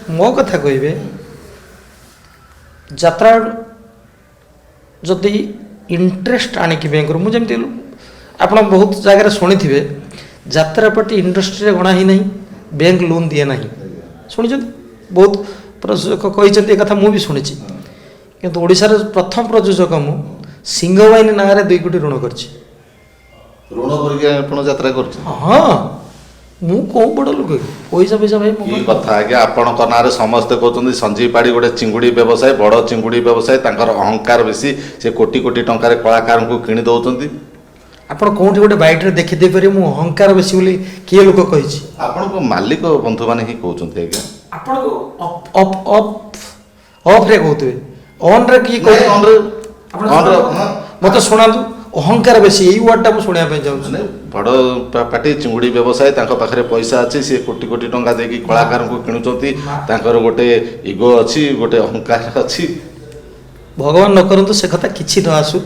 ମୋ କଥା କହିବେ ଯାତ୍ରା ଯଦି ଇଣ୍ଟରେଷ୍ଟ ଆଣିକି ବ୍ୟାଙ୍କରୁ ମୁଁ ଯେମିତି ଆପଣ ବହୁତ ଜାଗାରେ ଶୁଣିଥିବେ ଯାତ୍ରାପାର୍ଟି ଇଣ୍ଡଷ୍ଟ୍ରିରେ ଗଣା ହିଁ ନାହିଁ ବ୍ୟାଙ୍କ ଲୋନ୍ ଦିଏ ନାହିଁ ଶୁଣିଛନ୍ତି ବହୁତ ପ୍ରଯୋଜକ କହିଛନ୍ତି ଏ କଥା ମୁଁ ବି ଶୁଣିଛି କିନ୍ତୁ ଓଡ଼ିଶାର ପ୍ରଥମ ପ୍ରଯୋଜକ ମୁଁ ସିଂହବାହିନୀ ନାଁରେ 2 କୋଟି ଋଣ କରିଛି ଋଣ କରିକି ଆପଣ ଯାତ୍ରା କରୁଛନ୍ତି ହଁ ମୁଁ କୋଉ ବଡ଼ ଲୋକ ପଇସା ଭାଇ କି କଥା ଆଜ୍ଞା ଆପଣଙ୍କ ନାଁରେ ସମସ୍ତେ କହୁଛନ୍ତି ସଞ୍ଜୀବ ପାଢ଼ୀ ଗୋଟେ ଚିଙ୍ଗୁଡ଼ି ବ୍ୟବସାୟୀ ବଡ଼ ଚିଙ୍ଗୁଡ଼ି ବ୍ୟବସାୟୀ ତାଙ୍କର ଅହଙ୍କାର ବେଶୀ ସେ କୋଟି କୋଟି ଟଙ୍କାରେ କଳାକାରଙ୍କୁ କିଣି ଦେଉଛନ୍ତି ଆପଣ କେଉଁଠି ଗୋଟେ ବାଇଟ୍ରେ ଦେଖିଦେଇପାରିବେ ମୁଁ ଅହଙ୍କାର ବେଶୀ ବୋଲି କିଏ ଲୋକ କହିଛି ଆପଣଙ୍କ ମାଲିକ ବନ୍ଧୁମାନେ ହିଁ କହୁଛନ୍ତି ଆଜ୍ଞା ଆପଣଙ୍କୁ ଅଫ୍ରେ କହୁଥିବେ ଅନ୍ରେ କିଏ କହୁଛନ୍ତି ମୋତେ ଶୁଣାନ୍ତୁ ଅହଙ୍କାର ବେଶୀ ଏଇ ୱାର୍ଡ଼ଟା ମୁଁ ଶୁଣିବା ପାଇଁ ଚାହୁଁଛି ବଡ଼ ପାର୍ଟି ଚିଙ୍ଗୁଡ଼ି ବ୍ୟବସାୟୀ ତାଙ୍କ ପାଖରେ ପଇସା ଅଛି ସିଏ କୋଟି କୋଟି ଟଙ୍କା ଦେଇକି କଳାକାରଙ୍କୁ କିଣୁଛନ୍ତି ତାଙ୍କର ଗୋଟେ ଇଗୋ ଅଛି ଗୋଟେ ଅହଙ୍କାର ଅଛି ଭଗବାନ ନ କରନ୍ତୁ ସେ କଥା କିଛି ନ ଆସୁ